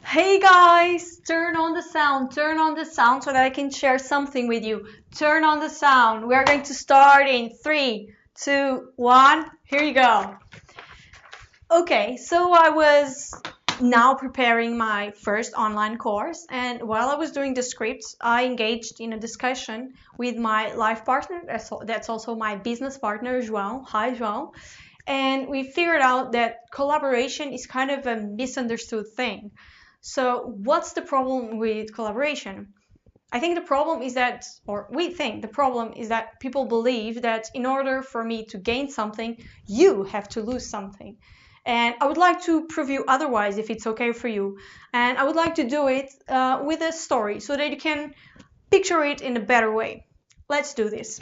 Hey guys, turn on the sound so that I can share something with you. Turn on the sound. We are going to start in 3, 2, 1. Here you go. Okay, so I was now preparing my first online course, and while I was doing the scripts, I engaged in a discussion with my life partner. That's also my business partner, João. Hi, João. And we figured out that collaboration is kind of a misunderstood thing. So what's the problem with collaboration? I think the problem is that, or we think the problem is that people believe that in order for me to gain something, you have to lose something. And I would like to prove you otherwise if it's okay for you. And I would like to do it with a story so that you can picture it in a better way. Let's do this.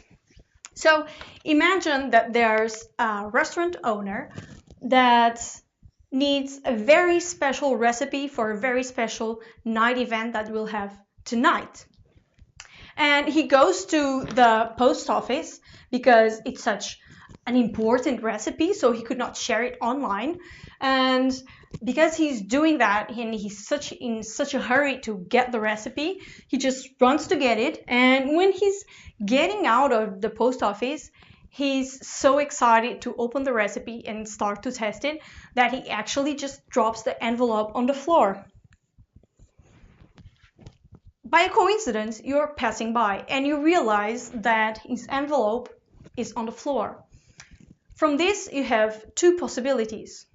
So imagine that there's a restaurant owner that needs a very special recipe for a very special night event that we'll have tonight. And he goes to the post office because it's such an important recipe, so he could not share it online. And because he's doing that and he's in such a hurry to get the recipe, he just runs to get it. And when he's getting out of the post office, he's so excited to open the recipe and start to test it that he actually just drops the envelope on the floor. By a coincidence, you're passing by and you realize that his envelope is on the floor. From this, you have two possibilities.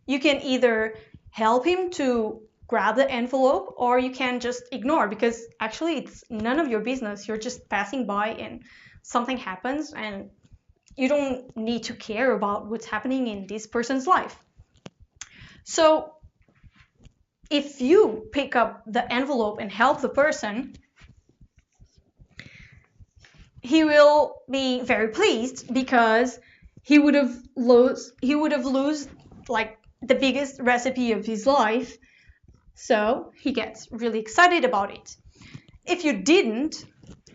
You can either help him to grab the envelope, or you can just ignore, because actually it's none of your business. You're just passing by and something happens and you don't need to care about what's happening in this person's life. So if you pick up the envelope and help the person, he will be very pleased because he would have lost like the biggest recipe of his life. So he gets really excited about it. If you didn't,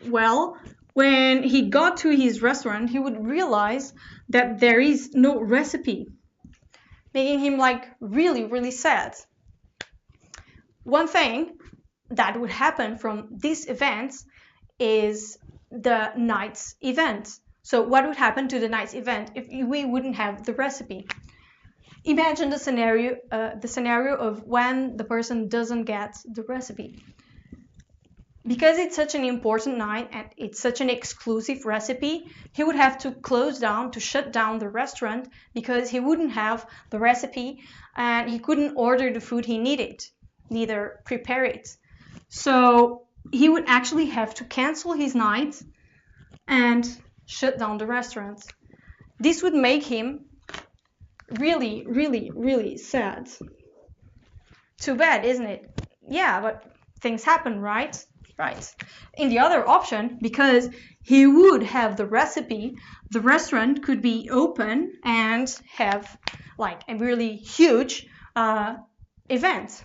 well, when he got to his restaurant, he would realize that there is no recipe, making him like really, really sad. One thing that would happen from these events is the night's event. So what would happen to the night's event if we wouldn't have the recipe? Imagine the scenario of when the person doesn't get the recipe. Because it's such an important night and it's such an exclusive recipe, he would have to shut down the restaurant because he wouldn't have the recipe and he couldn't order the food he needed, neither prepare it. So he would actually have to cancel his night and shut down the restaurant. This would make him really, really, really sad. Too bad, isn't it? Yeah, but things happen, right? Right. In the other option, because he would have the recipe, the restaurant could be open and have like a really huge event.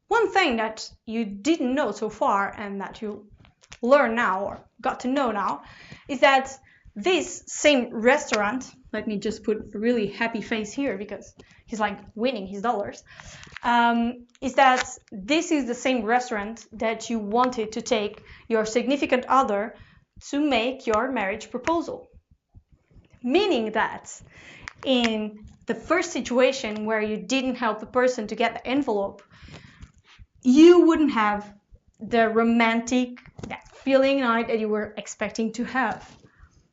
One thing that you didn't know so far and that you learn now or got to know now is that this same restaurant, let me just put a really happy face here because he's like winning his dollars, is that this is the same restaurant that you wanted to take your significant other to make your marriage proposal. Meaning that in the first situation where you didn't help the person to get the envelope, you wouldn't have the romantic, that feeling night that you were expecting to have.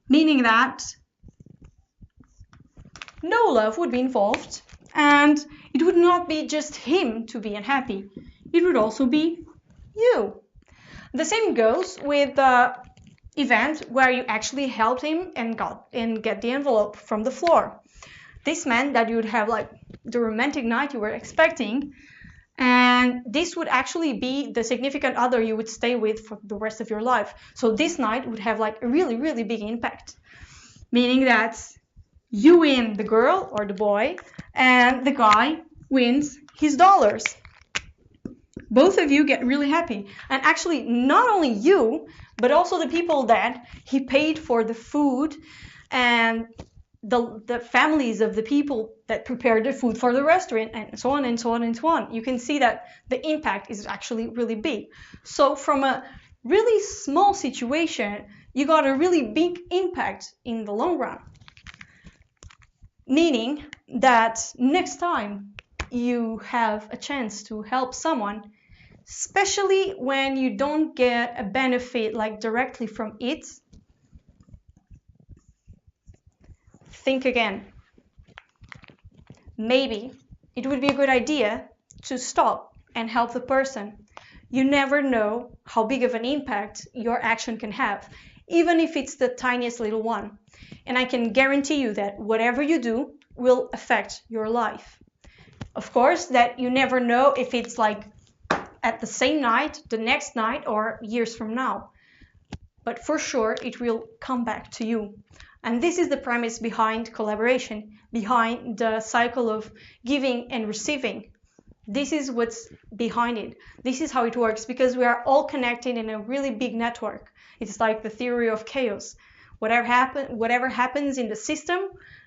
Meaning that no love would be involved, and it would not be just him to be unhappy. It would also be you. The same goes with the event where you actually helped him and get the envelope from the floor. This meant that you would have like the romantic night you were expecting, and this would actually be the significant other you would stay with for the rest of your life. So this night would have like a really, really big impact. Meaning that you win the girl or the boy, and the guy wins his dollars. Both of you get really happy. And actually, not only you, but also the people that he paid for the food and the families of the people that prepare the food for the restaurant, and so on and so on and so on. You can see that the impact is actually really big. So from a really small situation, you got a really big impact in the long run. Meaning that next time you have a chance to help someone, especially when you don't get a benefit like directly from it, think again. Maybe it would be a good idea to stop and help the person. You never know how big of an impact your action can have, even if it's the tiniest little one. And I can guarantee you that whatever you do will affect your life. Of course, that you never know if it's like at the same night, the next night, or years from now. But for sure, it will come back to you. And this is the premise behind collaboration, behind the cycle of giving and receiving. This is what's behind it. This is how it works, because we are all connected in a really big network. It's like the theory of chaos. Whatever happens in the system,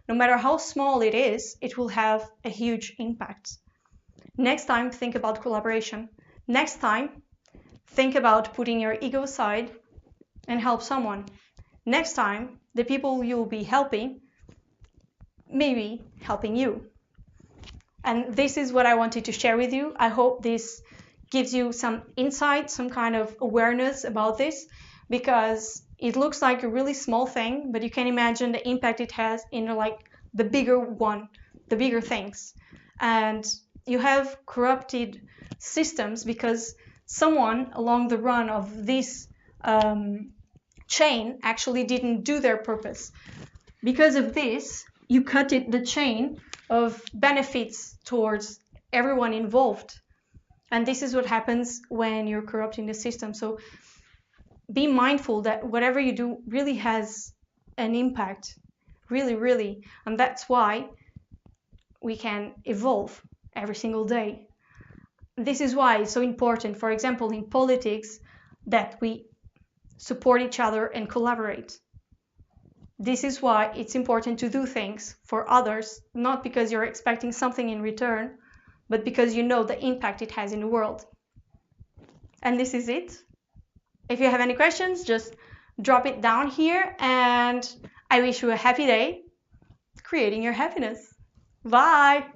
no matter how small it is, it will have a huge impact. Next time, think about collaboration. Next time, think about putting your ego aside and help someone. Next time, the people you'll be helping may be helping you. And this is what I wanted to share with you. I hope this gives you some insight, some kind of awareness about this, because it looks like a really small thing, but you can imagine the impact it has in like the bigger one, the bigger things. And you have corrupted systems because someone along the run of this chain actually didn't do their purpose. Because of this, you cut the chain of benefits towards everyone involved. And this is what happens when you're corrupting the system. So be mindful that whatever you do really has an impact, really, really. And that's why we can evolve every single day. This is why it's so important, for example, in politics, that we support each other and collaborate. This is why it's important to do things for others, not because you're expecting something in return, but because you know the impact it has in the world. And this is it. If you have any questions, just drop it down here, and I wish you a happy day creating your happiness. Bye!